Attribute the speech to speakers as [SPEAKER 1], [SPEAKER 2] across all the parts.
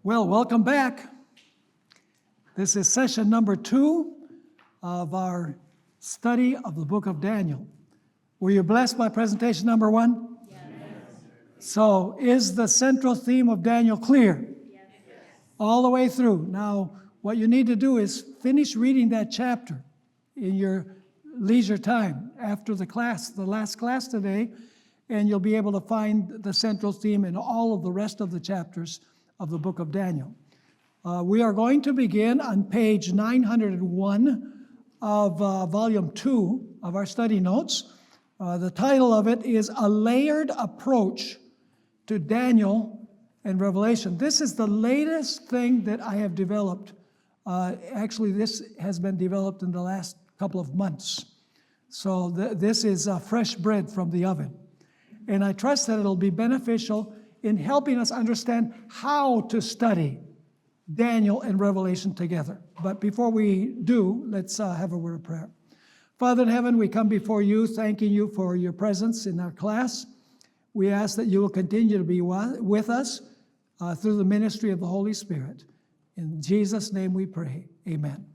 [SPEAKER 1] Well, welcome back. This is session number 2 of our study of the book of Daniel. Were you blessed by presentation number 1? Yes. So, is the central theme of Daniel clear? Yes. All the way through. Now, what you need to do is finish reading that chapter in your leisure time after the last class today, and you'll be able to find the central theme in all of the rest of the chapters of the book of Daniel. We are going to begin on page 901 of volume 2 of our study notes. The title of it is A Layered Approach to Daniel and Revelation. This is the latest thing that I have developed. Actually, this has been developed in the last couple of months. So this is fresh bread from the oven. And I trust that it'll be beneficial in helping us understand how to study Daniel and Revelation together. But before we do, let's have a word of prayer. Father in heaven, we come before you, thanking you for your presence in our class. We ask that you will continue to be with us through the ministry of the Holy Spirit. In Jesus' name we pray, amen.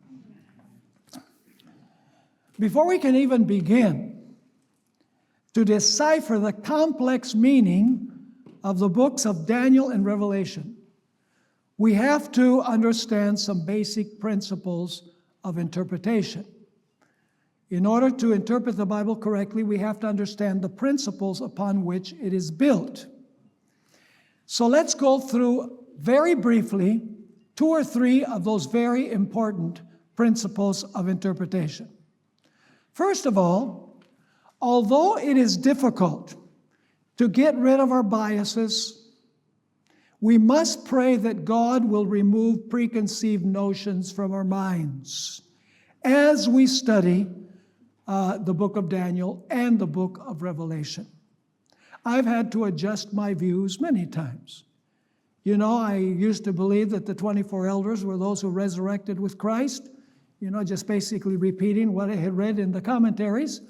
[SPEAKER 1] Before we can even begin to decipher the complex meaning of the books of Daniel and Revelation, we have to understand some basic principles of interpretation. In order to interpret the Bible correctly, we have to understand the principles upon which it is built. So let's go through very briefly 2 or 3 of those very important principles of interpretation. First of all, although it is difficult to get rid of our biases, we must pray that God will remove preconceived notions from our minds as we study the book of Daniel and the book of Revelation. I've had to adjust my views many times. You know, I used to believe that the 24 elders were those who resurrected with Christ, just basically repeating what I had read in the commentaries.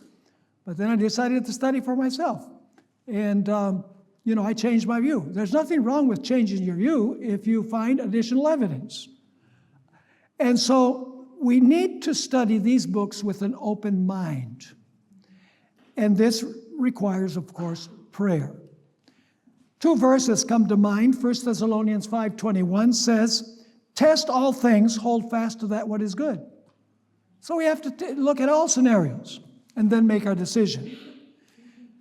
[SPEAKER 1] But then I decided to study for myself. And, I changed my view. There's nothing wrong with changing your view if you find additional evidence. And so we need to study these books with an open mind. And this requires, of course, prayer. 2 verses come to mind. 1 Thessalonians 5:21 says, "Test all things, hold fast to that what is good." So we have to look at all scenarios and then make our decision.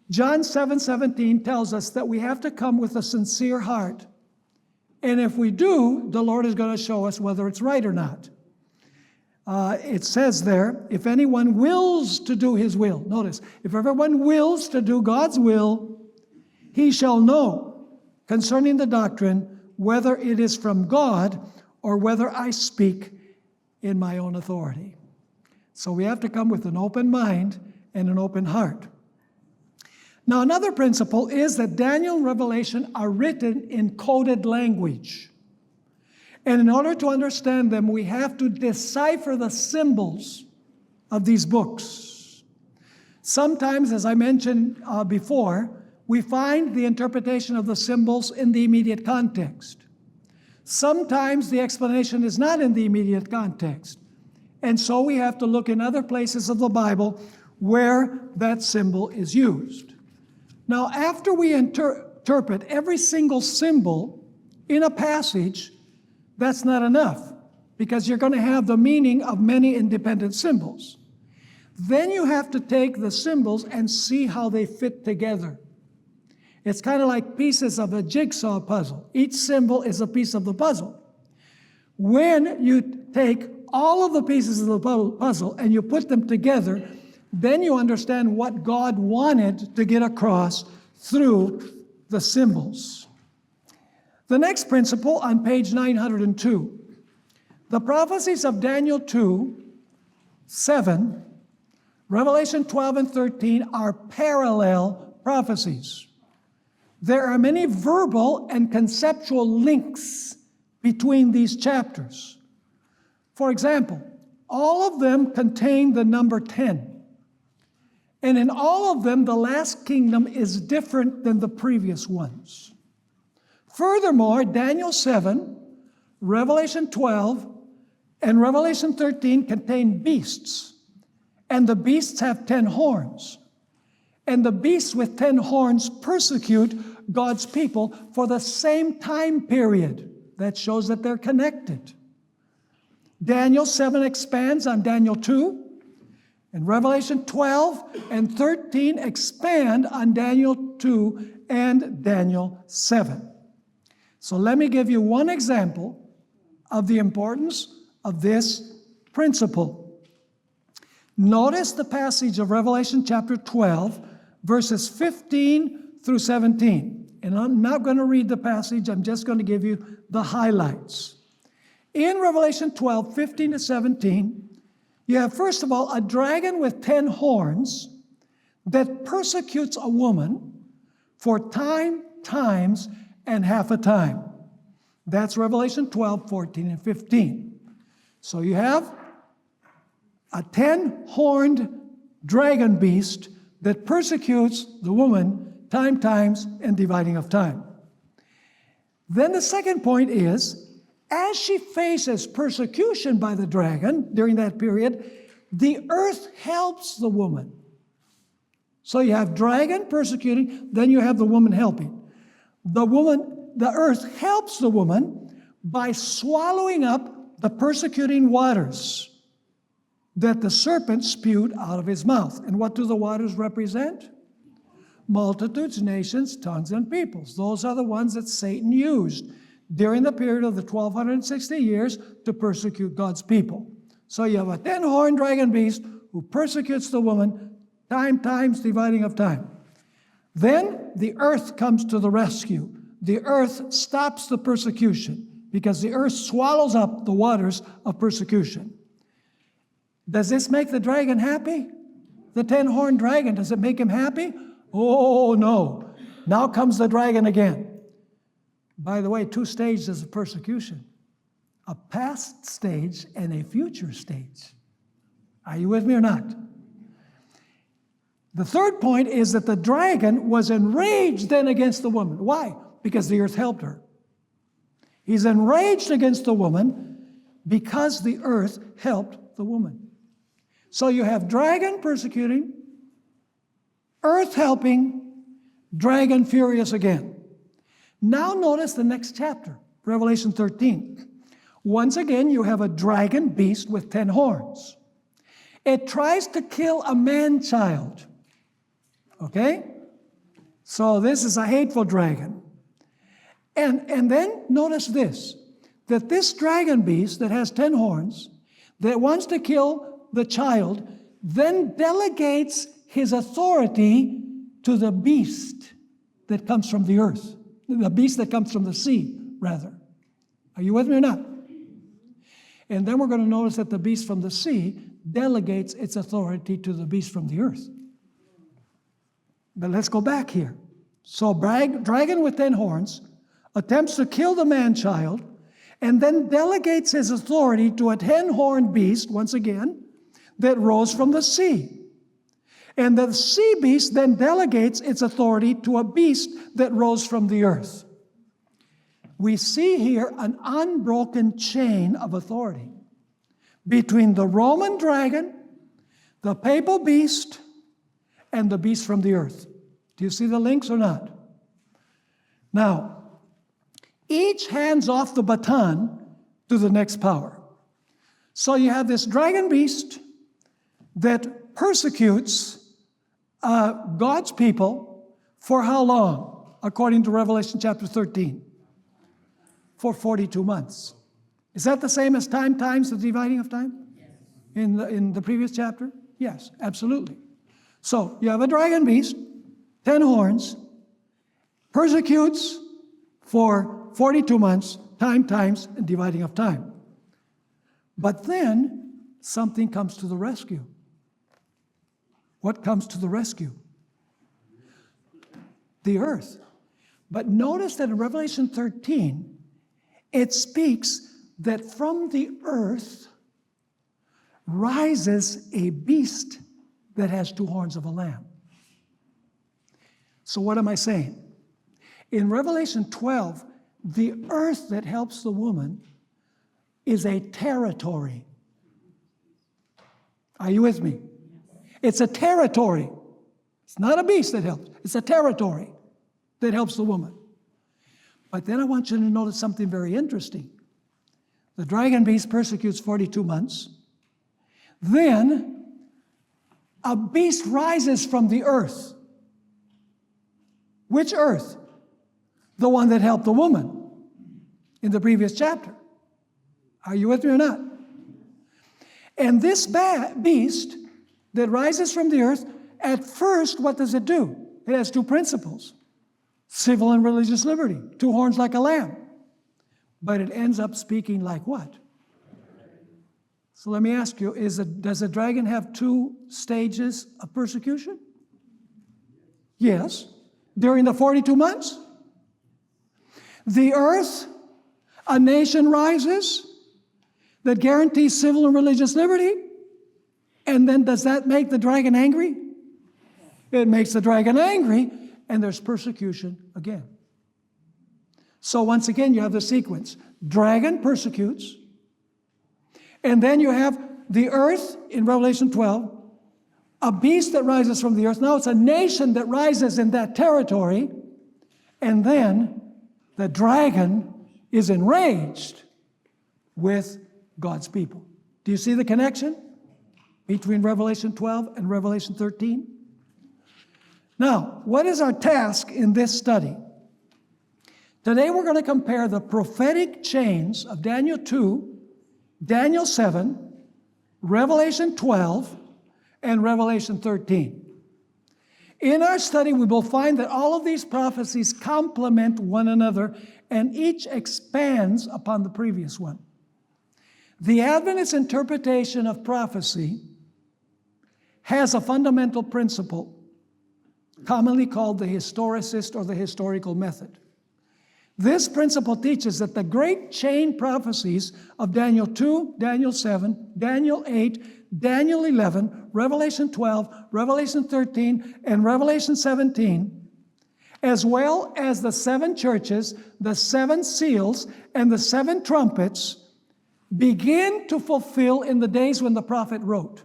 [SPEAKER 1] John 7:17 tells us that we have to come with a sincere heart. And if we do, the Lord is going to show us whether it's right or not. It says there, if anyone wills to do his will, notice, if everyone wills to do God's will, he shall know concerning the doctrine whether it is from God or whether I speak in my own authority. So we have to come with an open mind and an open heart. Now, another principle is that Daniel and Revelation are written in coded language. And in order to understand them, we have to decipher the symbols of these books. Sometimes, as I mentioned before, we find the interpretation of the symbols in the immediate context. Sometimes the explanation is not in the immediate context. And so we have to look in other places of the Bible where that symbol is used. Now, after we interpret every single symbol in a passage, that's not enough, because you're going to have the meaning of many independent symbols. Then you have to take the symbols and see how they fit together. It's kind of like pieces of a jigsaw puzzle. Each symbol is a piece of the puzzle. When you take all of the pieces of the puzzle and you put them together, then you understand what God wanted to get across through the symbols. The next principle on page 902. The prophecies of Daniel 2:7, Revelation 12 and 13 are parallel prophecies. There are many verbal and conceptual links between these chapters. For example, all of them contain the number 10. And in all of them, the last kingdom is different than the previous ones. Furthermore, Daniel 7 Revelation 12 and Revelation 13 contain beasts, and the beasts have 10 horns. And the beasts with 10 horns persecute God's people for the same time period. That shows that they're connected. Daniel 7 expands on Daniel 2, and Revelation 12 and 13 expand on Daniel 2 and Daniel 7. So let me give you one example of the importance of this principle. Notice the passage of Revelation chapter 12, verses 15 through 17. And I'm not going to read the passage, I'm just going to give you the highlights. In Revelation 12, 15 to 17, you have, first of all, a dragon with 10 horns that persecutes a woman for time, times, and half a time. That's Revelation 12, 14, and 15. So you have a 10-horned dragon beast that persecutes the woman time, times, and dividing of time. Then the second point is, as she faces persecution by the dragon during that period, the earth helps the woman. So you have dragon persecuting, then you have the woman helping. The earth helps the woman by swallowing up the persecuting waters that the serpent spewed out of his mouth. And what do the waters represent? Multitudes, nations, tongues, and peoples. Those are the ones that Satan used during the period of the 1260 years to persecute God's people. So you have a 10-horned dragon beast who persecutes the woman, time, times, dividing of time. Then the earth comes to the rescue. The earth stops the persecution because the earth swallows up the waters of persecution. Does this make the dragon happy? The 10-horned dragon, does it make him happy? Oh, no. Now comes the dragon again. By the way, 2 stages of persecution. A past stage and a future stage. Are you with me or not? The third point is that the dragon was enraged then against the woman. Why? Because the earth helped her. He's enraged against the woman because the earth helped the woman. So you have dragon persecuting, earth helping, dragon furious again. Now notice the next chapter, Revelation 13. Once again, you have a dragon beast with 10 horns. It tries to kill a man-child. Okay? So this is a hateful dragon. And then notice this, that this dragon beast that has 10 horns, that wants to kill the child, then delegates his authority to the beast that comes from the earth. The beast that comes from the sea, rather. Are you with me or not? And then we're going to notice that the beast from the sea delegates its authority to the beast from the earth. But let's go back here. So dragon with 10 horns attempts to kill the man-child and then delegates his authority to a 10-horned beast, once again, that rose from the sea. And the sea beast then delegates its authority to a beast that rose from the earth. We see here an unbroken chain of authority between the Roman dragon, the papal beast, and the beast from the earth. Do you see the links or not? Now, each hands off the baton to the next power. So you have this dragon beast that persecutes God's people for how long? According to Revelation chapter 13. For 42 months. Is that the same as time times the dividing of time? Yes. In the previous chapter? Yes, absolutely. So you have a dragon beast, 10 horns, persecutes for 42 months, time times and dividing of time. But then something comes to the rescue. What comes to the rescue? The earth. But notice that in Revelation 13, it speaks that from the earth rises a beast that has 2 horns of a lamb. So what am I saying? In Revelation 12, the earth that helps the woman is a territory. Are you with me? It's a territory. It's not a beast that helps. It's a territory that helps the woman. But then I want you to notice something very interesting. The dragon beast persecutes 42 months. Then a beast rises from the earth. Which earth? The one that helped the woman in the previous chapter. Are you with me or not? And this beast that rises from the earth, at first, what does it do? It has two principles: civil and religious liberty, two horns like a lamb. But it ends up speaking like what? So let me ask you, does a dragon have two stages of persecution? Yes. During the 42 months? The earth, a nation rises that guarantees civil and religious liberty. And then does that make the dragon angry? It makes the dragon angry, and there's persecution again. So once again, you have the sequence. Dragon persecutes. And then you have the earth in Revelation 12, a beast that rises from the earth. Now it's a nation that rises in that territory. And then the dragon is enraged with God's people. Do you see the connection between Revelation 12 and Revelation 13? Now, what is our task in this study? Today we're going to compare the prophetic chains of Daniel 2, Daniel 7, Revelation 12, and Revelation 13. In our study, we will find that all of these prophecies complement one another, and each expands upon the previous one. The Adventist interpretation of prophecy has a fundamental principle, commonly called the historicist or the historical method. This principle teaches that the great chain prophecies of Daniel 2, Daniel 7, Daniel 8, Daniel 11, Revelation 12, Revelation 13, and Revelation 17, as well as the seven churches, the seven seals, and the seven trumpets, begin to fulfill in the days when the prophet wrote.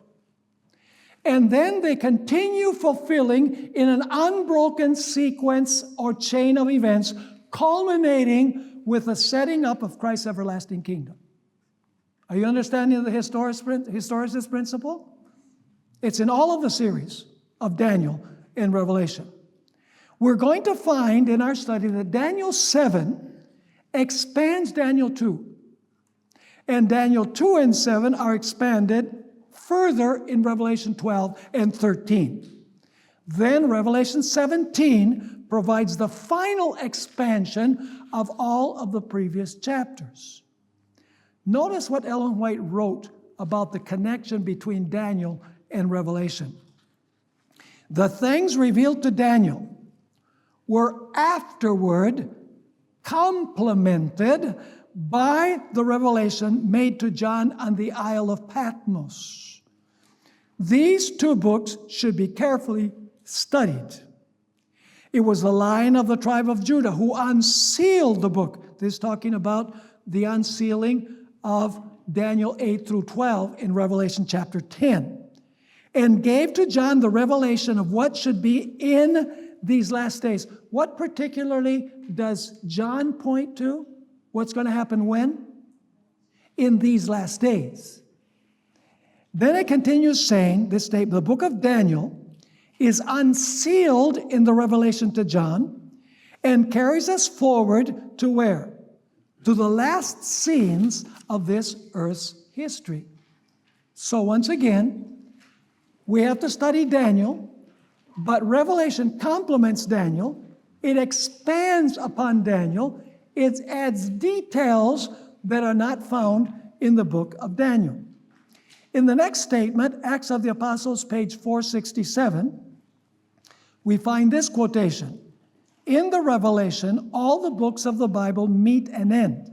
[SPEAKER 1] And then they continue fulfilling in an unbroken sequence or chain of events, culminating with the setting up of Christ's everlasting kingdom. Are you understanding the historicist principle? It's in all of the series of Daniel and Revelation. We're going to find in our study that Daniel 7 expands Daniel 2. And Daniel 2 and 7 are expanded further in Revelation 12 and 13. Then Revelation 17 provides the final expansion of all of the previous chapters. Notice what Ellen White wrote about the connection between Daniel and Revelation. The things revealed to Daniel were afterward complemented by the revelation made to John on the Isle of Patmos. These two books should be carefully studied. It was the Lion of the tribe of Judah who unsealed the book. This is talking about the unsealing of Daniel 8 through 12 in Revelation chapter 10, and gave to John the revelation of what should be in these last days. What particularly does John point to? What's going to happen when? In these last days. Then it continues saying, this statement, the book of Daniel is unsealed in the revelation to John and carries us forward to where? To the last scenes of this earth's history. So once again, we have to study Daniel, but Revelation complements Daniel. It expands upon Daniel. It adds details that are not found in the book of Daniel. In the next statement, Acts of the Apostles, page 467, we find this quotation. In the Revelation, all the books of the Bible meet an end.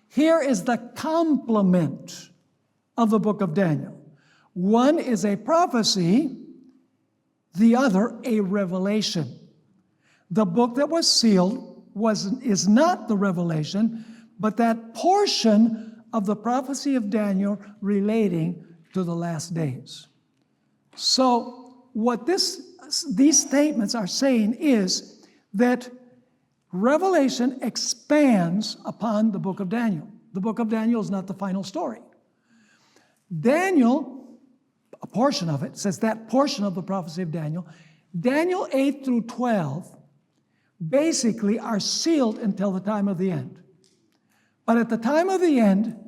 [SPEAKER 1] Here is the complement of the book of Daniel. One is a prophecy, the other a revelation. The book that was sealed is not the revelation, but that portion of the prophecy of Daniel relating to the last days. So what these statements are saying is that Revelation expands upon the book of Daniel. The book of Daniel is not the final story. Daniel, a portion of it, says that portion of the prophecy of Daniel, Daniel 8 through 12, basically are sealed until the time of the end. But at the time of the end,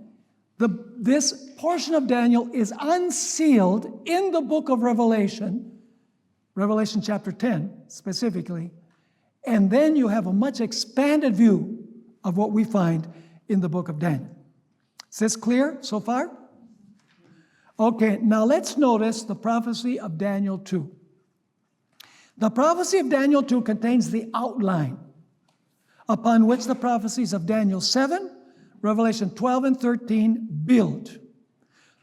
[SPEAKER 1] this portion of Daniel is unsealed in the book of Revelation, Revelation chapter 10 specifically, and then you have a much expanded view of what we find in the book of Daniel. Is this clear so far? Okay, now let's notice the prophecy of Daniel 2. The prophecy of Daniel 2 contains the outline upon which the prophecies of Daniel 7, Revelation 12 and 13 build.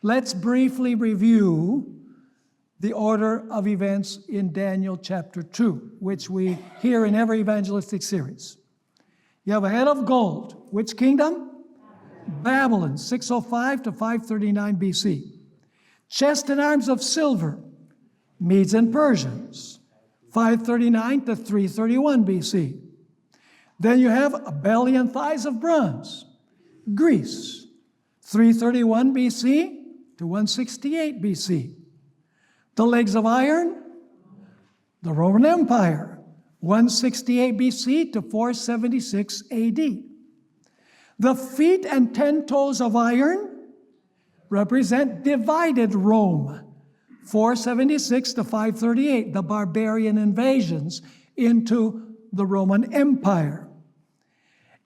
[SPEAKER 1] Let's briefly review the order of events in Daniel chapter 2, which we hear in every evangelistic series. You have a head of gold. Which kingdom? Babylon, 605 to 539 BC. Chest and arms of silver, Medes and Persians, 539 to 331 BC. Then you have a belly and thighs of bronze, Greece, 331 BC to 168 BC. The legs of iron, the Roman Empire, 168 BC to 476 AD. The feet and 10 toes of iron represent divided Rome, 476 to 538, the barbarian invasions into the Roman Empire.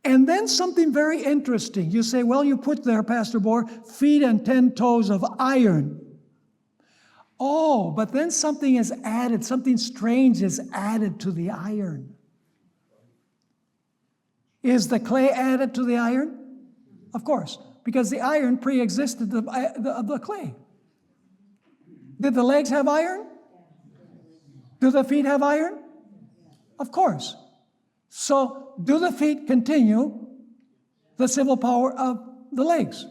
[SPEAKER 1] And then something very interesting. You say, well, you put there, Pastor Bohr, feet and 10 toes of iron. Oh, but then something is added, something strange is added to the iron. Is the clay added to the iron? Of course, because the iron pre-existed the clay. Did the legs have iron? Do the feet have iron? Of course. So, do the feet continue the civil power of the legs?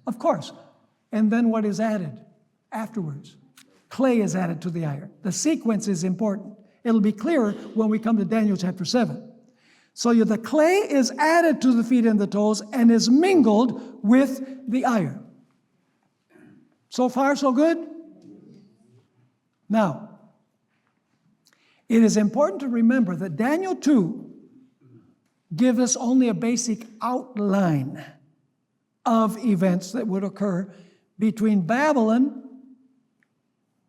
[SPEAKER 1] Of course. And then what is added afterwards? Clay is added to the iron. The sequence is important. It'll be clearer when we come to Daniel chapter 7. So the clay is added to the feet and the toes and is mingled with the iron. So far, so good? Now, it is important to remember that Daniel 2 gives us only a basic outline of events that would occur between Babylon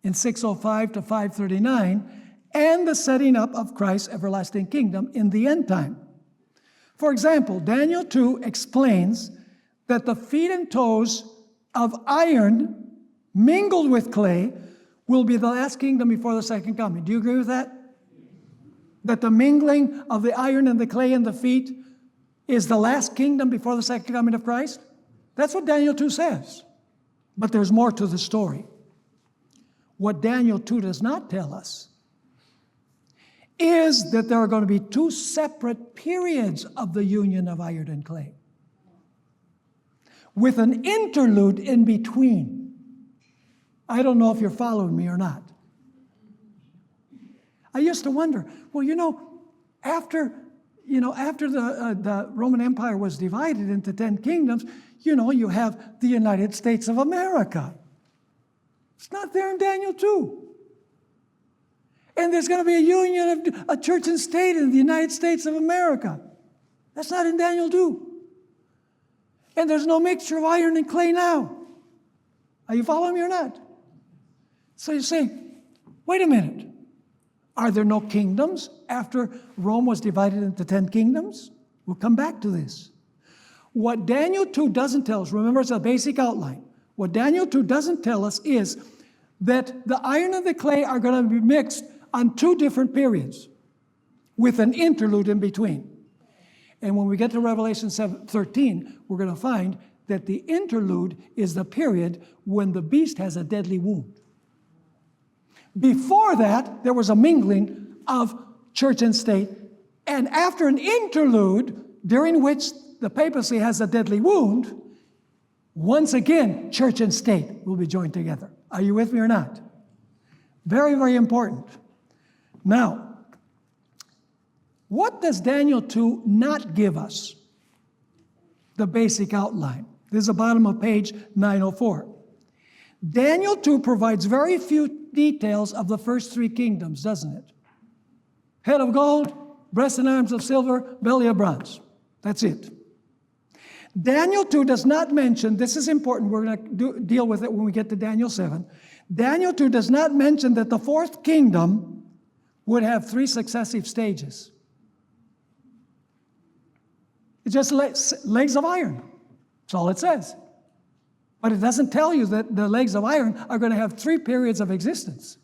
[SPEAKER 1] in 605 to 539 and the setting up of Christ's everlasting kingdom in the end time. For example, Daniel 2 explains that the feet and toes of iron mingled with clay will be the last kingdom before the second coming. Do you agree with that? That the mingling of the iron and the clay and the feet is the last kingdom before the second coming of Christ? That's what Daniel 2 says. But there's more to the story. What Daniel 2 does not tell us is that there are going to be two separate periods of the union of iron and clay, with an interlude in between. I don't know if you're following me or not. I used to wonder, well, after the Roman Empire was divided into 10 kingdoms, you have the United States of America. It's not there in Daniel 2. And there's going to be a union of a church and state in the United States of America. That's not in Daniel 2. And there's no mixture of iron and clay now. Are you following me or not? So you say, wait a minute. Are there no kingdoms after Rome was divided into 10 kingdoms? We'll come back to this. What Daniel 2 doesn't tell us, remember it's a basic outline. What Daniel 2 doesn't tell us is that the iron and the clay are going to be mixed on two different periods with an interlude in between. And when we get to Revelation 13, we're going to find that the interlude is the period when the beast has a deadly wound. Before that, there was a mingling of church and state. And after an interlude, during which the papacy has a deadly wound, Once again, church and state will be joined together. Are you with me or not? Very, very important. Now, what does Daniel 2 not give us? The basic outline. This is the bottom of page 904. Daniel 2 provides very few details of the first three kingdoms, doesn't it? Head of gold, breast and arms of silver, belly of bronze. That's it. Daniel 2 does not mention, this is important, we're going to deal with it when we get to Daniel 7. Daniel 2 does not mention that the fourth kingdom would have three successive stages. It's just legs of iron. That's all it says. But it doesn't tell you that the legs of iron are going to have three periods of existence.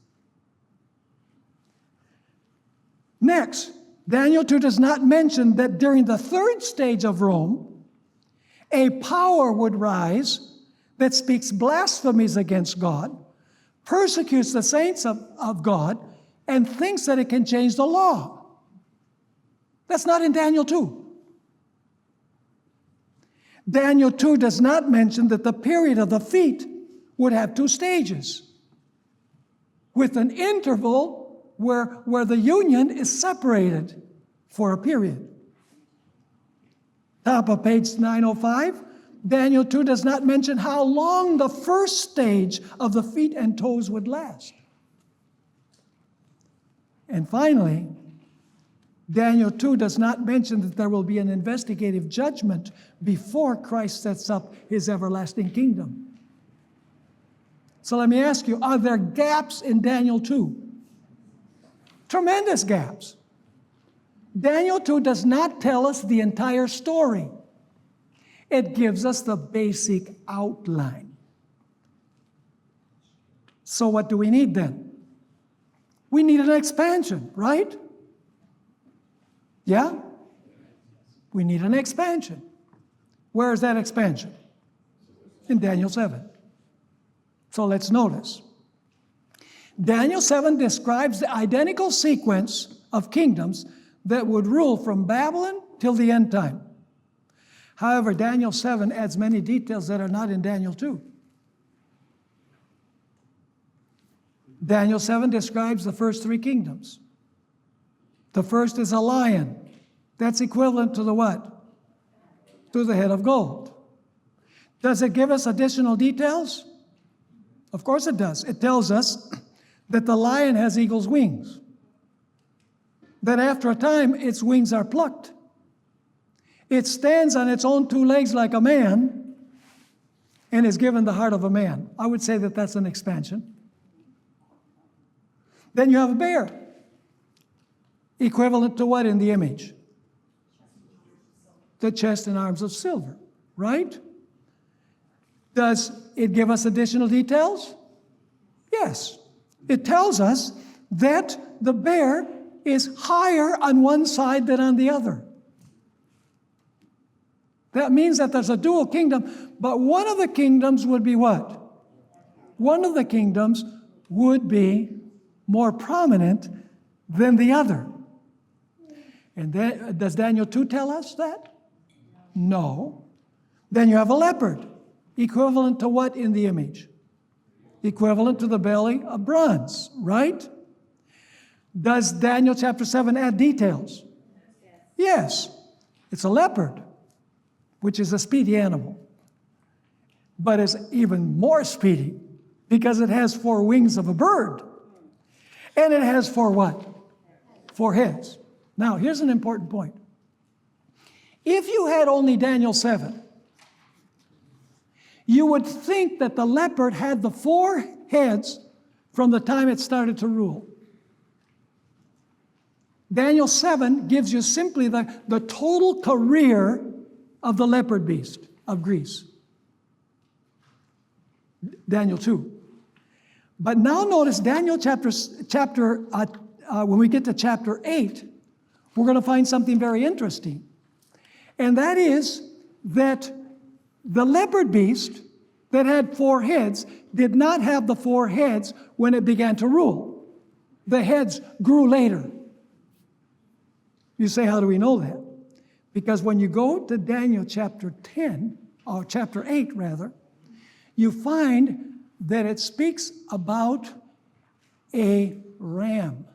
[SPEAKER 1] Next, Daniel 2 does not mention that during the third stage of Rome, a power would rise that speaks blasphemies against God, persecutes the saints of God, and thinks that it can change the law. That's not in Daniel 2. Daniel 2 does not mention that the period of the feet would have two stages, with an interval where the union is separated for a period. Top of page 905, Daniel 2 does not mention how long the first stage of the feet and toes would last. And finally, Daniel 2 does not mention that there will be an investigative judgment before Christ sets up his everlasting kingdom. So let me ask you, are there gaps in Daniel 2? Tremendous gaps. Daniel 2 does not tell us the entire story. It gives us the basic outline. So what do we need then? We need an expansion, right? Yeah? We need an expansion. Where is that expansion? In Daniel 7. So let's notice. Daniel 7 describes the identical sequence of kingdoms that would rule from Babylon till the end time. However, Daniel 7 adds many details that are not in Daniel 2. Daniel 7 describes the first three kingdoms. The first is a lion. That's equivalent to the what? To the head of gold. Does it give us additional details? Of course it does. It tells us that the lion has eagle's wings. That after a time, its wings are plucked. It stands on its own two legs like a man and is given the heart of a man. I would say that that's an expansion. Then you have a bear. Equivalent to what in the image? The chest and arms of silver, right? Does it give us additional details? Yes. It tells us that the bear is higher on one side than on the other. That means that there's a dual kingdom, but one of the kingdoms would be what? One of the kingdoms would be more prominent than the other. And then, does Daniel 2 tell us that? No. Then you have a leopard, equivalent to what in the image? Equivalent to the belly of bronze, right? Does Daniel chapter 7 add details? Yes. It's a leopard, which is a speedy animal. But it's even more speedy because it has four wings of a bird. And it has four what? Four heads. Now, here's an important point. If you had only Daniel 7, you would think that the leopard had the four heads from the time it started to rule. Daniel 7 gives you simply the total career of the leopard beast of Greece. Daniel 2. But now notice Daniel when we get to chapter 8, we're going to find something very interesting. And that is that the leopard beast that had four heads did not have the four heads when it began to rule. The heads grew later. You say, how do we know that? Because when you go to Daniel chapter 10, or chapter 8 rather, you find that it speaks about a ram.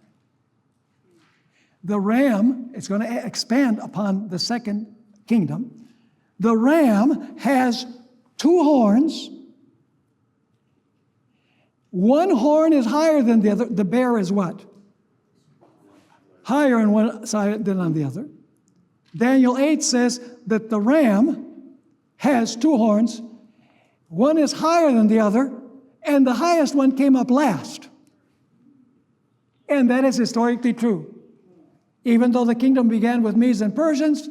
[SPEAKER 1] The ram, it's going to expand upon the second kingdom. The ram has 2 horns. One horn is higher than the other. The bear is what? Higher on one side than on the other. Daniel 8 says that the ram has 2 horns. One is higher than the other, and the highest one came up last. And that is historically true. Even though the kingdom began with Medes and Persians,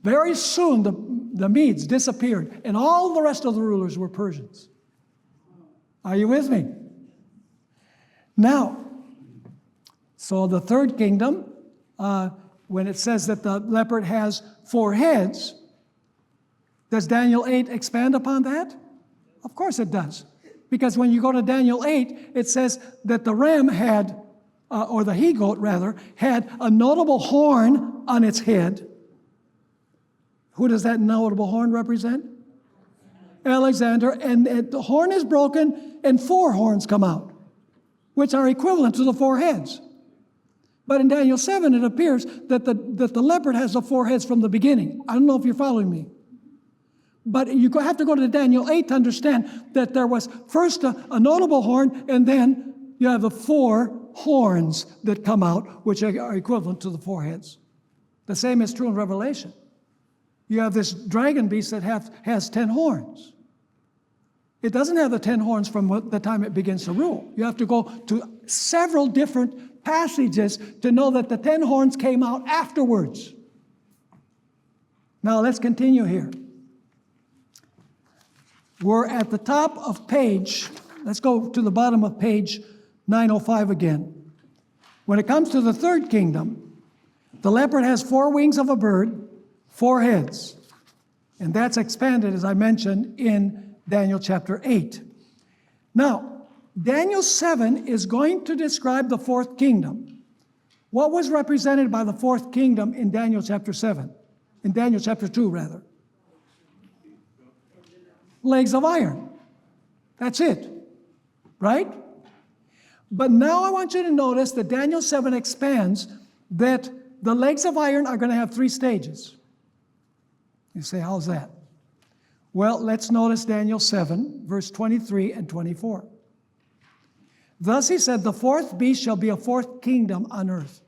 [SPEAKER 1] very soon the Medes disappeared, and all the rest of the rulers were Persians. Are you with me? Now, so the third kingdom, when it says that the leopard has 4 heads, does Daniel 8 expand upon that? Of course it does. Because when you go to Daniel 8, it says that the ram had, or the he-goat rather, had a notable horn on its head. Who does that notable horn represent? Alexander. And the horn is broken and 4 horns come out, which are equivalent to the 4 heads. But in Daniel 7, it appears that the leopard has the 4 heads from the beginning. I don't know if you're following me. But you have to go to Daniel 8 to understand that there was first a notable horn, and then you have the 4 horns that come out, which are equivalent to the 4 heads. The same is true in Revelation. You have this dragon beast that has 10 horns. It doesn't have the 10 horns from the time it begins to rule. You have to go to several different passages to know that the 10 horns came out afterwards. Now let's continue here. We're at the top of page, let's go to the bottom of page 905 again. When it comes to the third kingdom, the leopard has 4 wings of a bird, 4 heads. And that's expanded, as I mentioned, in Daniel chapter 8. Now, Daniel 7 is going to describe the 4th kingdom. What was represented by the 4th kingdom in Daniel chapter 7? In Daniel chapter 2, rather. Legs of iron. That's it. Right? But now I want you to notice that Daniel 7 expands that the legs of iron are going to have 3 stages. You say, how's that? Well, let's notice Daniel 7, verse 23 and 24. Thus he said, the 4th beast shall be a 4th kingdom on earth.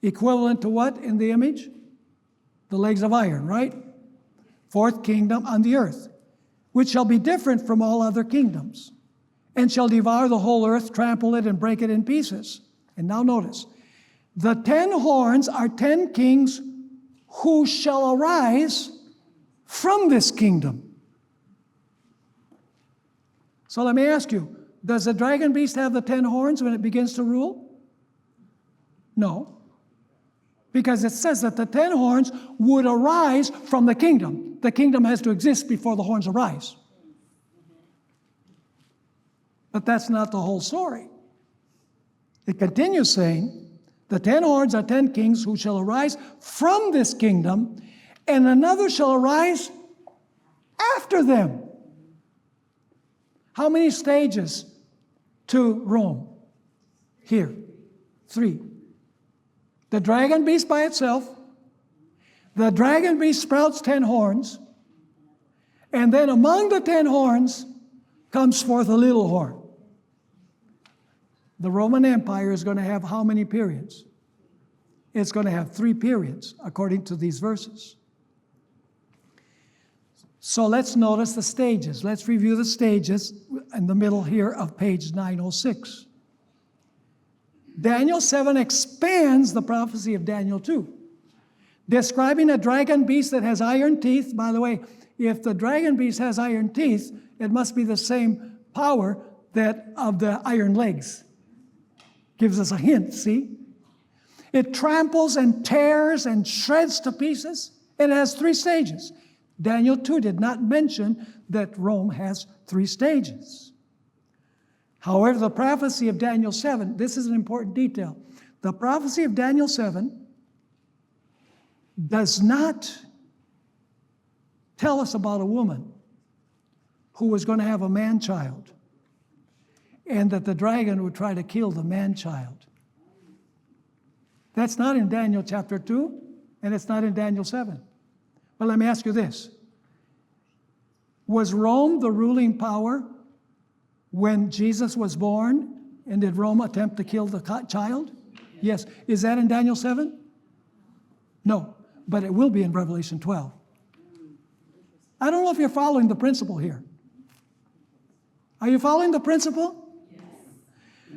[SPEAKER 1] Equivalent to what in the image? The legs of iron, right? 4th kingdom on the earth, which shall be different from all other kingdoms, and shall devour the whole earth, trample it, and break it in pieces. And now notice, the 10 horns are 10 kings who shall arise from this kingdom. So let me ask you, does the dragon beast have the 10 horns when it begins to rule? No. Because it says that the 10 horns would arise from the kingdom. The kingdom has to exist before the horns arise. But that's not the whole story. It continues saying, the 10 horns are 10 kings who shall arise from this kingdom, and another shall arise after them. How many stages to Rome? Here, 3. The dragon beast by itself, the dragon beast sprouts 10 horns, and then among the 10 horns comes forth a little horn. The Roman Empire is going to have how many periods? It's going to have 3 periods, according to these verses. So let's notice the stages. Let's review the stages in the middle here of page 906. Daniel 7 expands the prophecy of Daniel 2, describing a dragon beast that has iron teeth. By the way, if the dragon beast has iron teeth, it must be the same power that of the iron legs. Gives us a hint, see? It tramples and tears and shreds to pieces. It has 3 stages. Daniel 2 did not mention that Rome has 3 stages. However, the prophecy of Daniel 7, this is an important detail. The prophecy of Daniel 7 does not tell us about a woman who was going to have a man-child, and that the dragon would try to kill the man-child. That's not in Daniel chapter 2, and it's not in Daniel 7. But let me ask you this. Was Rome the ruling power when Jesus was born? And did Rome attempt to kill the child? Yes. Is that in Daniel 7? No, but it will be in Revelation 12. I don't know if you're following the principle here. Are you following the principle? Yes.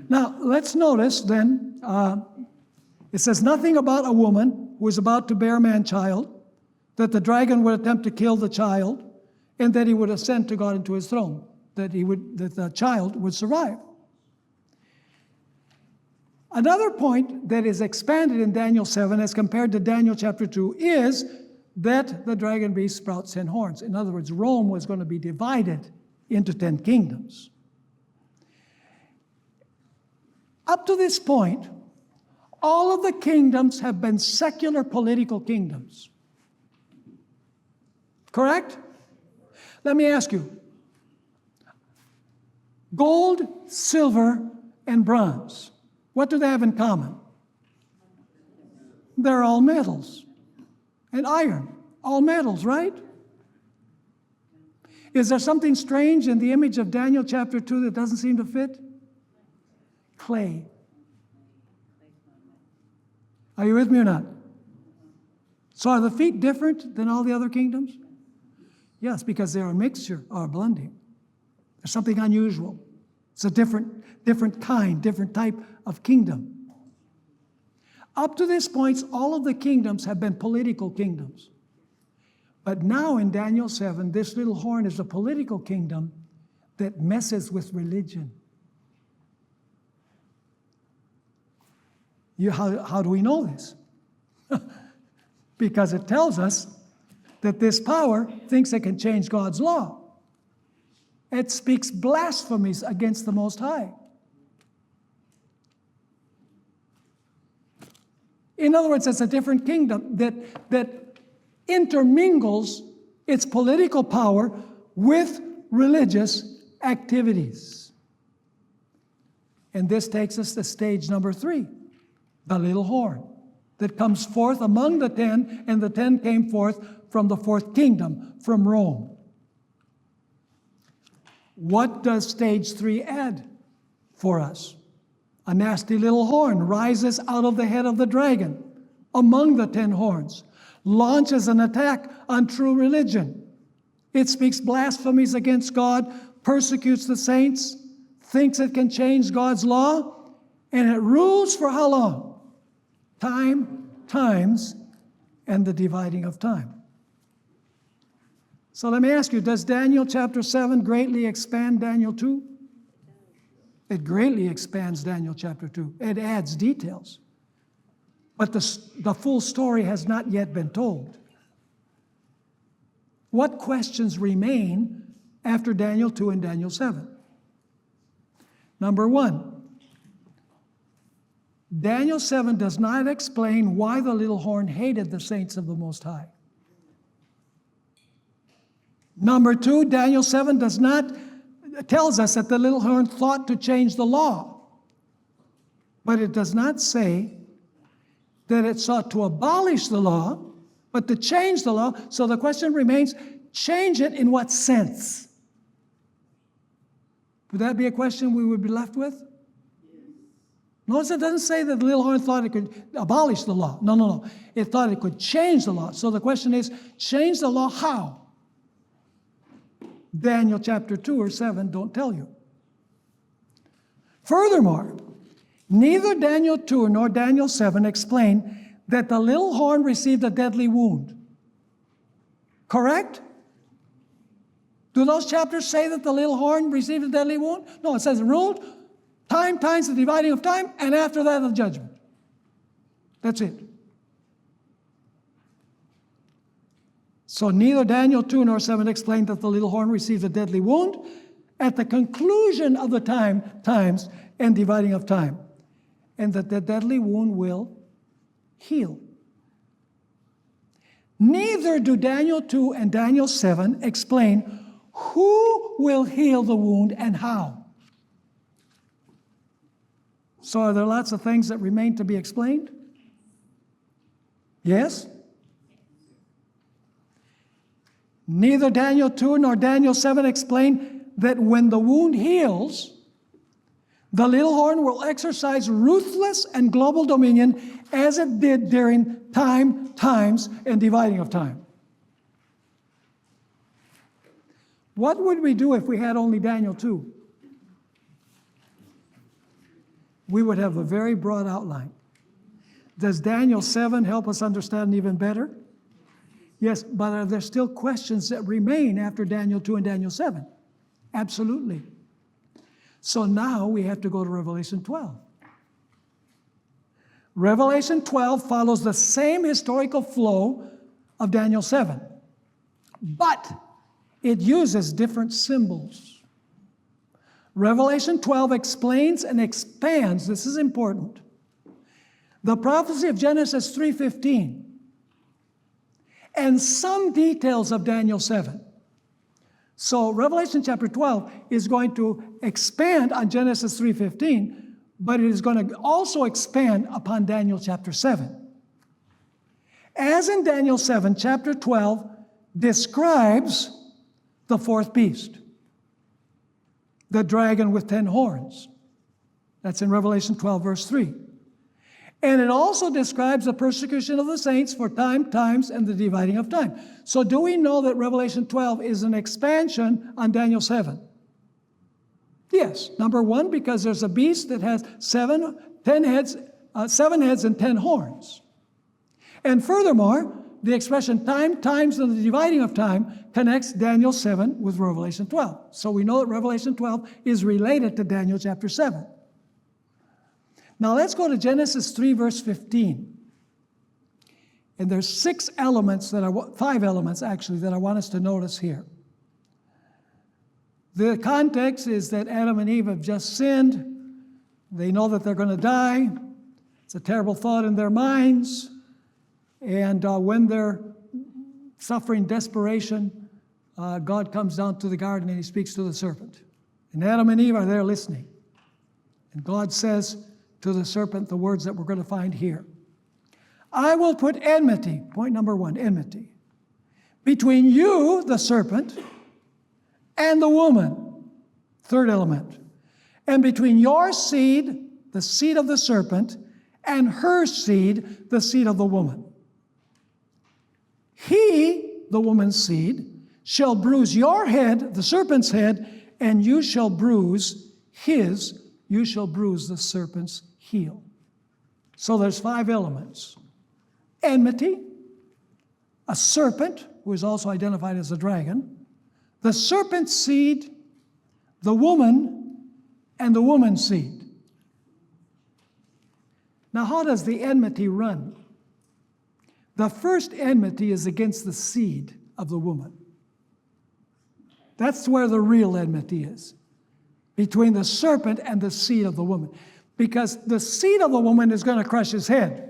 [SPEAKER 1] Now, let's notice then, it says nothing about a woman who is about to bear a man-child, that the dragon would attempt to kill the child, and that he would ascend to God into his throne, that the child would survive. Another point that is expanded in Daniel 7 as compared to Daniel chapter 2 is that the dragon beast sprouts 10 horns. In other words, Rome was going to be divided into 10 kingdoms. Up to this point, all of the kingdoms have been secular political kingdoms. Correct? Let me ask you. Gold, silver, and bronze. What do they have in common? They're all metals. And iron, all metals, right? Is there something strange in the image of Daniel chapter 2 that doesn't seem to fit? Clay. Are you with me or not? So are the feet different than all the other kingdoms? Yes, because they're a mixture or a blending. There's something unusual. It's a different kind, different type of kingdom. Up to this point, all of the kingdoms have been political kingdoms. But now in Daniel 7, this little horn is a political kingdom that messes with religion. How do we know this? Because it tells us that this power thinks it can change God's law. It speaks blasphemies against the Most High. In other words, it's a different kingdom that intermingles its political power with religious activities. And this takes us to stage number 3, the little horn that comes forth among the 10, and the 10 came forth from the 4th kingdom, from Rome. What does stage 3 add for us? A nasty little horn rises out of the head of the dragon among the 10 horns, launches an attack on true religion. It speaks blasphemies against God, persecutes the saints, thinks it can change God's law, and it rules for how long? Time, times, and the dividing of time. So let me ask you, does Daniel chapter 7 greatly expand Daniel 2? It greatly expands Daniel chapter 2. It adds details. But the full story has not yet been told. What questions remain after Daniel 2 and Daniel 7? Number 1, Daniel 7 does not explain why the little horn hated the saints of the Most High. Number 2, Daniel 7 tells us that the little horn thought to change the law. But it does not say that it sought to abolish the law, but to change the law. So the question remains, change it in what sense? Would that be a question we would be left with? Notice it doesn't say that the little horn thought it could abolish the law. No. It thought it could change the law. So the question is, change the law how? Daniel chapter 2 or 7 don't tell you. Furthermore, neither Daniel 2 nor Daniel 7 explain that the little horn received a deadly wound. Correct? Do those chapters say that the little horn received a deadly wound? No, it says it ruled, time, times the dividing of time, and after that the judgment. That's it. So neither Daniel 2 nor 7 explain that the little horn received a deadly wound at the conclusion of the times and dividing of time, and that the deadly wound will heal. Neither do Daniel 2 and Daniel 7 explain who will heal the wound and how. So are there lots of things that remain to be explained? Yes? Neither Daniel 2 nor Daniel 7 explain that when the wound heals, the little horn will exercise ruthless and global dominion as it did during times, and dividing of time. What would we do if we had only Daniel 2? We would have a very broad outline. Does Daniel 7 help us understand even better? Yes, but are there still questions that remain after Daniel 2 and Daniel 7? Absolutely. So now we have to go to Revelation 12. Revelation 12 follows the same historical flow of Daniel 7, but it uses different symbols. Revelation 12 explains and expands, this is important, the prophecy of Genesis 3:15 and some details of Daniel 7. So Revelation chapter 12 is going to expand on Genesis 3:15, but it is going to also expand upon Daniel chapter 7. As in Daniel 7, chapter 12 describes the fourth beast, the dragon with 10 horns. That's in Revelation 12, verse 3. And it also describes the persecution of the saints for times, and the dividing of time. So do we know that Revelation 12 is an expansion on Daniel 7? Yes. Number one, because there's a beast that has 7 heads and 10 horns. And furthermore, the expression times, and the dividing of time connects Daniel 7 with Revelation 12. So we know that Revelation 12 is related to Daniel chapter 7. Now let's go to Genesis 3, verse 15. And there's 5 elements actually that I want us to notice here. The context is that Adam and Eve have just sinned. They know that they're going to die. It's a terrible thought in their minds. And when they're suffering desperation, God comes down to the garden and he speaks to the serpent. And Adam and Eve are there listening. And God says to the serpent the words that we're going to find here. I will put enmity, point number 1, enmity, between you, the serpent, and the woman, third element, and between your seed, the seed of the serpent, and her seed, the seed of the woman. He, the woman's seed, shall bruise your head, the serpent's head, and you shall bruise the serpent's heel. So there's 5 elements. Enmity, a serpent, who is also identified as a dragon, the serpent's seed, the woman, and the woman's seed. Now, how does the enmity run? The first enmity is against the seed of the woman. That's where the real enmity is, between the serpent and the seed of the woman. Because the seed of the woman is going to crush his head.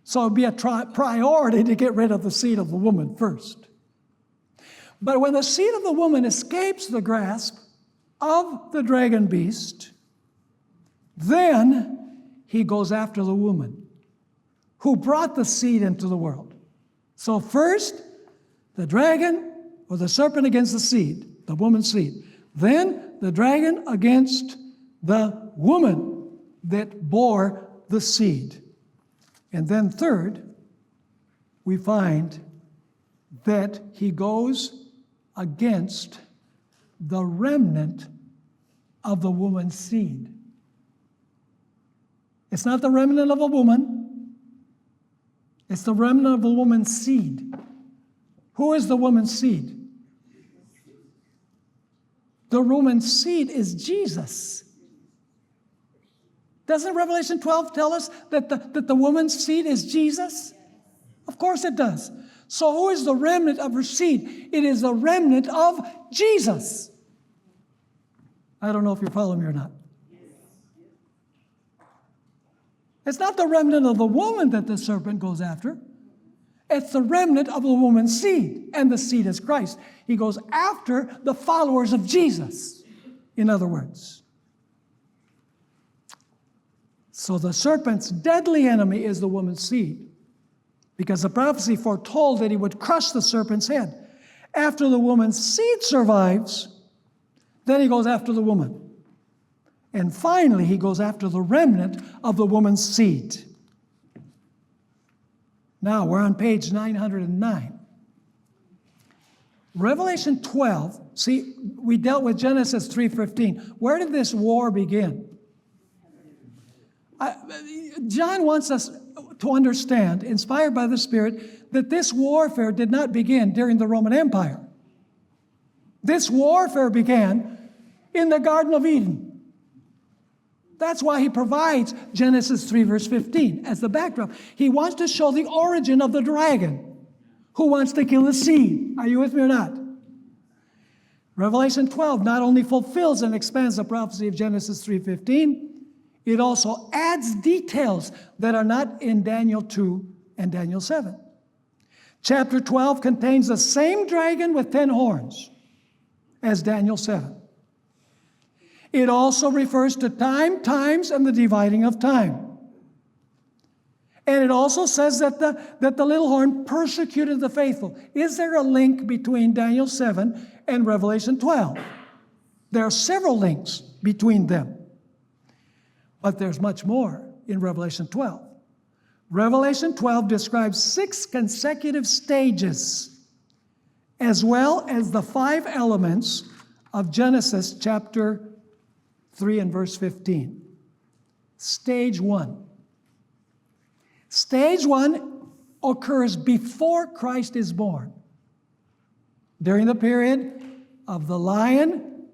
[SPEAKER 1] So it'd be a priority to get rid of the seed of the woman first. But when the seed of the woman escapes the grasp of the dragon beast, then he goes after the woman who brought the seed into the world. So first, the dragon or the serpent against the seed, the woman's seed. Then the dragon against the woman that bore the seed. And then third, we find that he goes against the remnant of the woman's seed. It's not the remnant of a woman. It's the remnant of a woman's seed. Who is the woman's seed? The woman's seed is Jesus. Doesn't Revelation 12 tell us that the woman's seed is Jesus? Of course it does. So who is the remnant of her seed? It is the remnant of Jesus. I don't know if you're following me or not. It's not the remnant of the woman that the serpent goes after. It's the remnant of the woman's seed, and the seed is Christ. He goes after the followers of Jesus, in other words. So the serpent's deadly enemy is the woman's seed, because the prophecy foretold that he would crush the serpent's head. After the woman's seed survives, then he goes after the woman. And finally, he goes after the remnant of the woman's seed. Now, we're on page 909. Revelation 12, see, we dealt with Genesis 3:15. Where did this war begin? John wants us to understand, inspired by the Spirit, that this warfare did not begin during the Roman Empire. This warfare began in the Garden of Eden. That's why he provides Genesis 3 verse 15 as the backdrop. He wants to show the origin of the dragon who wants to kill the seed. Are you with me or not? Revelation 12 not only fulfills and expands the prophecy of Genesis 3:15, it also adds details that are not in Daniel 2 and Daniel 7. Chapter 12 contains the same dragon with 10 horns as Daniel 7. It also refers to time, times, and the dividing of time. And it also says that the little horn persecuted the faithful. Is there a link between Daniel 7 and Revelation 12? There are several links between them. But there's much more in Revelation 12. Revelation 12 describes 6 consecutive stages, as well as the 5 elements of Genesis chapter 3 and verse 15. Stage 1. Stage 1 occurs before Christ is born, during the period of the lion,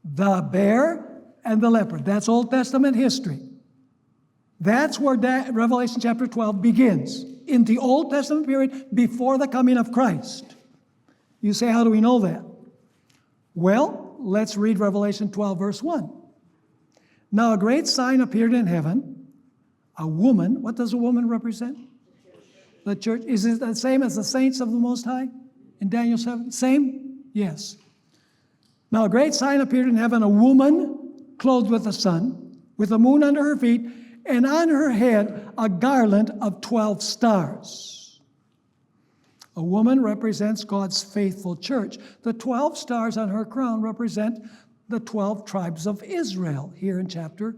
[SPEAKER 1] the bear, and the leopard. That's Old Testament history. That's where Revelation chapter 12 begins, in the Old Testament period before the coming of Christ. You say, how do we know that? Well, let's read Revelation 12 verse 1. Now a great sign appeared in heaven, a woman. What does a woman represent? The church. Is it the same as the saints of the Most High in Daniel 7? Same? Yes. Now a great sign appeared in heaven, a woman clothed with the sun, with the moon under her feet, and on her head a garland of 12 stars. A woman represents God's faithful church. The 12 stars on her crown represent the 12 tribes of Israel, here in chapter,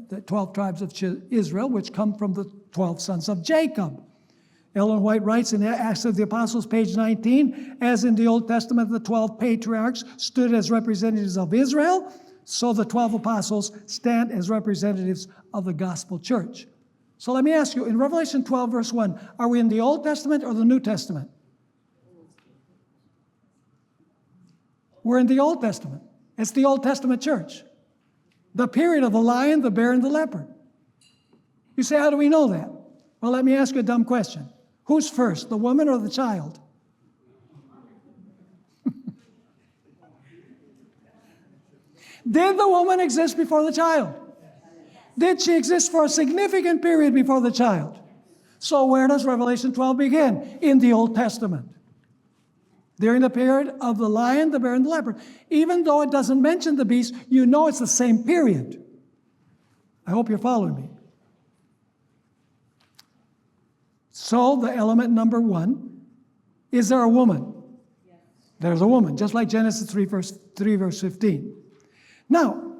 [SPEAKER 1] the 12 tribes of Israel, which come from the 12 sons of Jacob. Ellen White writes in Acts of the Apostles, page 19, as in the Old Testament the 12 patriarchs stood as representatives of Israel, so the 12 apostles stand as representatives of the gospel church. So let me ask you, in Revelation 12, verse 1, are we in the Old Testament or the New Testament? We're in the Old Testament. It's the Old Testament church. The period of the lion, the bear, and the leopard. You say, how do we know that? Well, let me ask you a dumb question. Who's first, the woman or the child? Did the woman exist before the child? Did she exist for a significant period before the child? So where does Revelation 12 begin? In the Old Testament. During the period of the lion, the bear, and the leopard. Even though it doesn't mention the beast, you know it's the same period. I hope you're following me. So the element number 1, is there a woman? Yes. There's a woman, just like Genesis 3 verse 15. Now,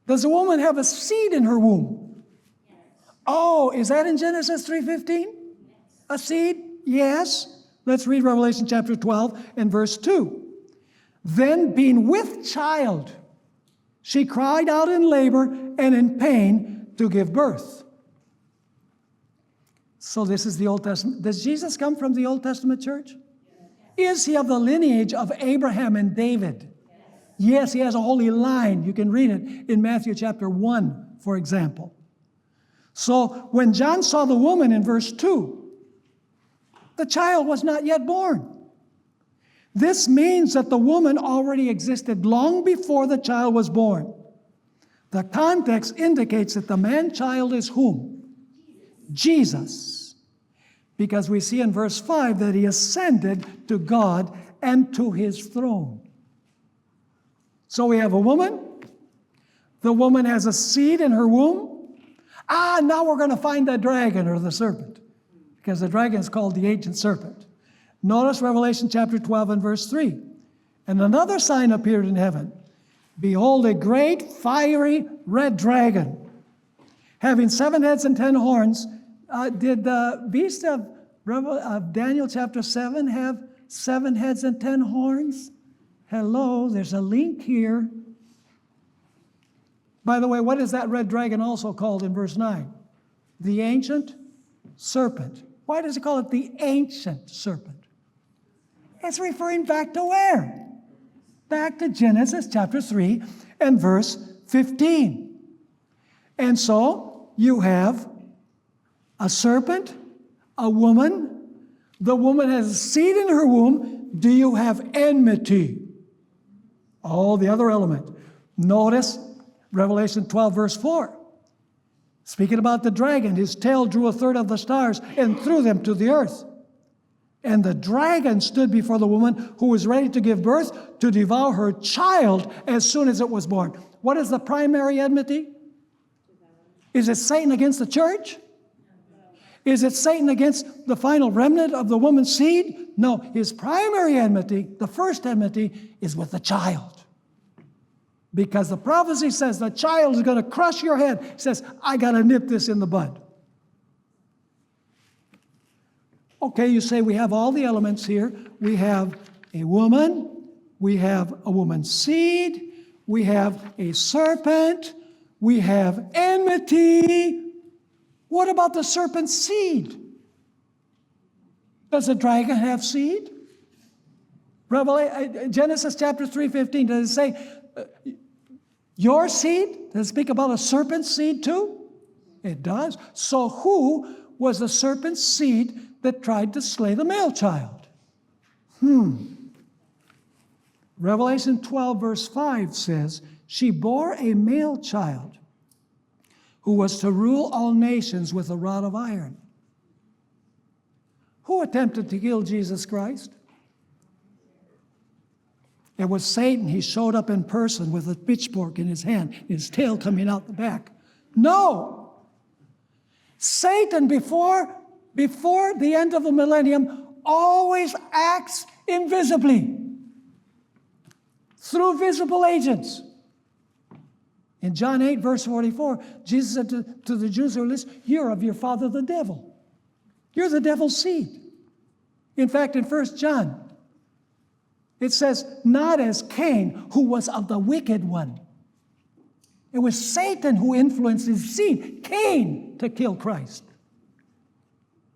[SPEAKER 1] does a woman have a seed in her womb? Yes. Oh, is that in Genesis 3:15? Yes. A seed? Yes. Let's read Revelation chapter 12 and verse 2. Then being with child, she cried out in labor and in pain to give birth. So this is the Old Testament. Does Jesus come from the Old Testament church? Yes. Is he of the lineage of Abraham and David? Yes, he has a holy line. You can read it in Matthew chapter 1, for example. So when John saw the woman in verse 2, the child was not yet born. This means that the woman already existed long before the child was born. The context indicates that the man-child is whom? Jesus. because we see in verse 5 that he ascended to God and to his throne. So we have a woman. The woman has a seed in her womb. Now we're going to find the dragon or the serpent, because the dragon is called the ancient serpent. Notice Revelation chapter 12 and verse 3. And another sign appeared in heaven. Behold, a great fiery red dragon, having 7 heads and 10 horns. Did the beast of Daniel chapter 7 have 7 heads and 10 horns? Hello, there's a link here. By the way, what is that red dragon also called in verse 9? The ancient serpent. Why does it call it the ancient serpent? It's referring back to where? Back to Genesis chapter 3 and verse 15. And so you have a serpent, a woman. The woman has a seed in her womb. Do you have enmity? Oh, the other element. Notice Revelation 12, verse 4. Speaking about the dragon, his tail drew 1/3 of the stars and threw them to the earth. And the dragon stood before the woman who was ready to give birth to devour her child as soon as it was born. What is the primary enmity? Is it Satan against the church? Is it Satan against the final remnant of the woman's seed? No, his primary enmity, the first enmity, is with the child. Because the prophecy says the child is going to crush your head. It says, I got to nip this in the bud. Okay, you say we have all the elements here. We have a woman. We have a woman's seed. We have a serpent. We have enmity. What about the serpent's seed? Does the dragon have seed? Genesis chapter 3:15, does it say your seed? Does it speak about a serpent's seed too? It does. So who was the serpent's seed that tried to slay the male child? Revelation 12 verse 5 says, she bore a male child who was to rule all nations with a rod of iron. Who attempted to kill Jesus Christ? It was Satan. He showed up in person with a pitchfork in his hand, his tail coming out the back. No! Satan, before the end of the millennium, always acts invisibly through visible agents. In John 8, verse 44, Jesus said to the Jews who listened, you're of your father the devil. You're the devil's seed. In fact, in 1 John, it says, not as Cain, who was of the wicked one. It was Satan who influenced his seed, Cain, to kill Christ.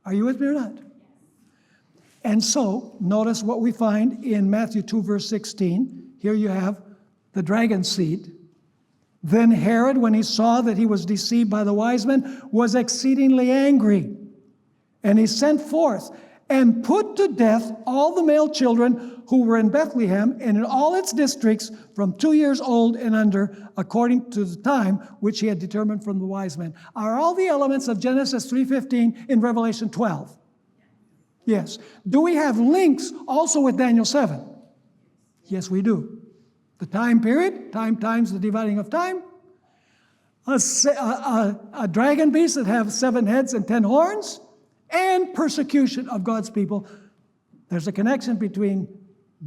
[SPEAKER 1] Are you with me or not? And so, notice what we find in Matthew 2, verse 16. Here you have the dragon's seed. Then Herod, when he saw that he was deceived by the wise men, was exceedingly angry. And he sent forth and put to death all the male children who were in Bethlehem and in all its districts from 2 years old and under, according to the time which he had determined from the wise men. Are all the elements of Genesis 3:15 in Revelation 12? Yes. Do we have links also with Daniel 7? Yes, we do. The time period, time times the dividing of time. A dragon beast that have 7 heads and 10 horns, and persecution of God's people. There's a connection between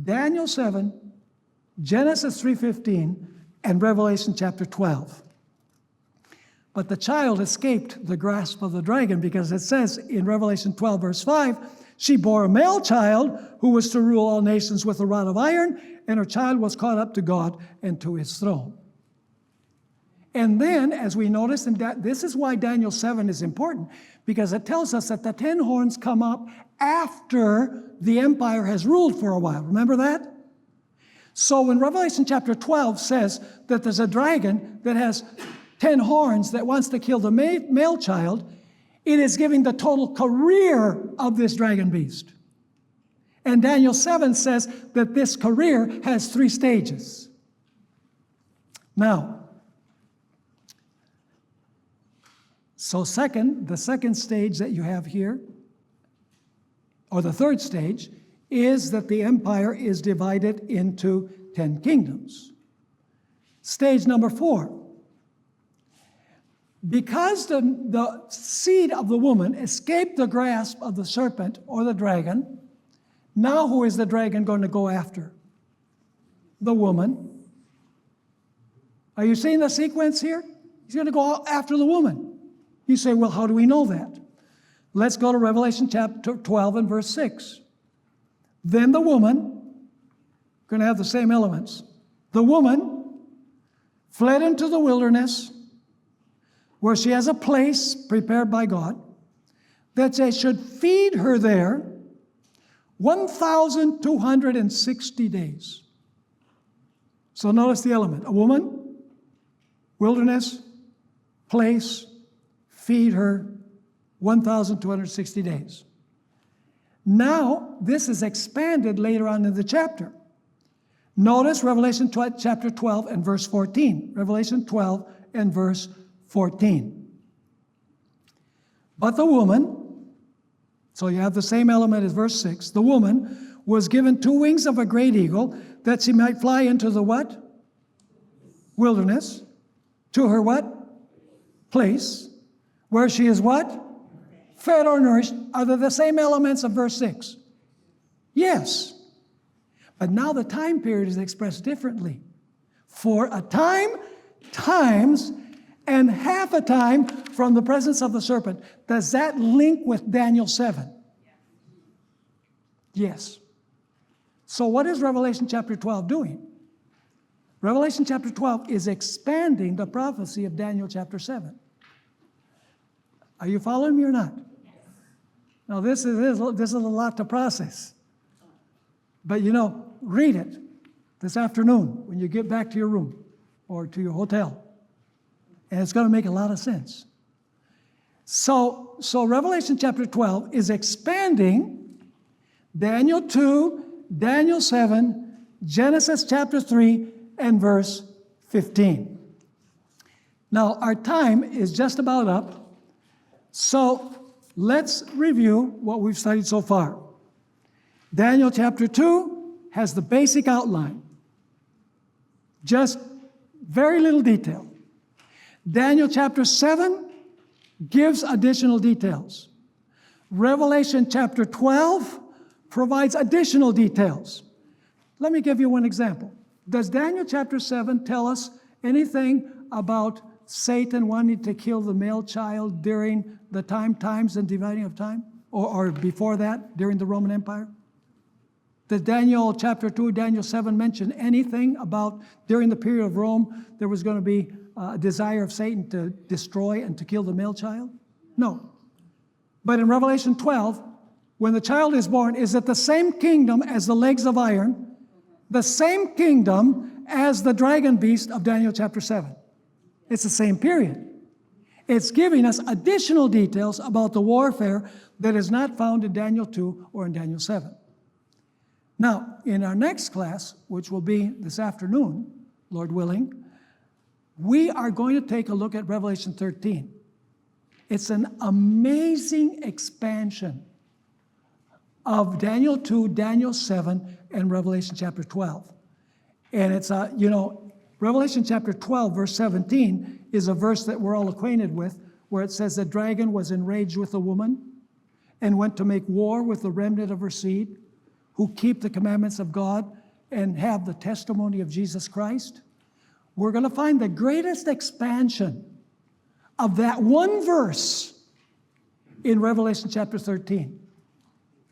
[SPEAKER 1] Daniel 7, Genesis 3:15, and Revelation chapter 12. But the child escaped the grasp of the dragon, because it says in Revelation 12, verse 5, she bore a male child who was to rule all nations with a rod of iron, and her child was caught up to God and to his throne. And then, as we notice, this is why Daniel 7 is important, because it tells us that the 10 horns come up after the empire has ruled for a while. Remember that? So when Revelation chapter 12 says that there's a dragon that has 10 horns that wants to kill the male child, it is giving the total career of this dragon beast. And Daniel 7 says that this career has 3 stages. Now, so the second stage that you have here or the third stage, is that the empire is divided into 10 kingdoms. Stage number 4. Because the seed of the woman escaped the grasp of the serpent or the dragon, now who is the dragon going to go after? The woman. Are you seeing the sequence here? He's going to go after the woman. You say, well, how do we know that? Let's go to Revelation chapter 12 and verse 6. Then the woman, going to have the same elements. The woman fled into the wilderness, where she has a place prepared by God, that they should feed her there 1,260 days. So notice the element. A woman, wilderness, place, feed her 1,260 days. Now, this is expanded later on in the chapter. Notice Revelation chapter 12 and verse 14. Revelation 12 and verse 14. But the woman, so you have the same element as verse 6, the woman was given 2 wings of a great eagle, that she might fly into the what? Wilderness. To her what? Place. Where she is what? Fed or nourished. Are they the same elements of verse 6? Yes. But now the time period is expressed differently. For a time, times, and half a time from the presence of the serpent. Does that link with Daniel 7? Yes. So what is Revelation chapter 12 doing? Revelation chapter 12 is expanding the prophecy of Daniel chapter 7. Are you following me or not? Now this is a lot to process. But read it this afternoon when you get back to your room or to your hotel. And it's going to make a lot of sense. So Revelation chapter 12 is expanding Daniel 2, Daniel 7, Genesis chapter 3, and verse 15. Now, our time is just about up. So let's review what we've studied so far. Daniel chapter 2 has the basic outline. Just very little detail. Daniel chapter 7 gives additional details. Revelation chapter 12 provides additional details. Let me give you one example. Does Daniel chapter 7 tell us anything about Satan wanting to kill the male child during the times and dividing of time? Or before that, during the Roman Empire? Does Daniel chapter 2, Daniel 7 mention anything about during the period of Rome there was going to be a desire of Satan to destroy and to kill the male child? No. But in Revelation 12, when the child is born, is it the same kingdom as the legs of iron, the same kingdom as the dragon beast of Daniel chapter 7? It's the same period. It's giving us additional details about the warfare that is not found in Daniel 2 or in Daniel 7. Now, in our next class, which will be this afternoon, Lord willing, we are going to take a look at Revelation 13. It's an amazing expansion of Daniel 2, Daniel 7, and Revelation chapter 12. And it's, Revelation chapter 12, verse 17 is a verse that we're all acquainted with, where it says the dragon was enraged with the woman and went to make war with the remnant of her seed, who keep the commandments of God and have the testimony of Jesus Christ. We're going to find the greatest expansion of that one verse in Revelation chapter 13.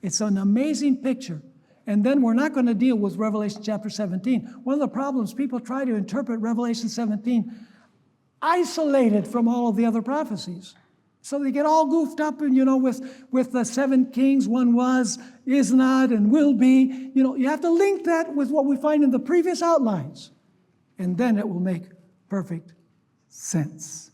[SPEAKER 1] It's an amazing picture. And then we're not going to deal with Revelation chapter 17. One of the problems, people try to interpret Revelation 17 isolated from all of the other prophecies. So they get all goofed up and, with the 7 kings, one was, is not, and will be. You have to link that with what we find in the previous outlines. And then it will make perfect sense.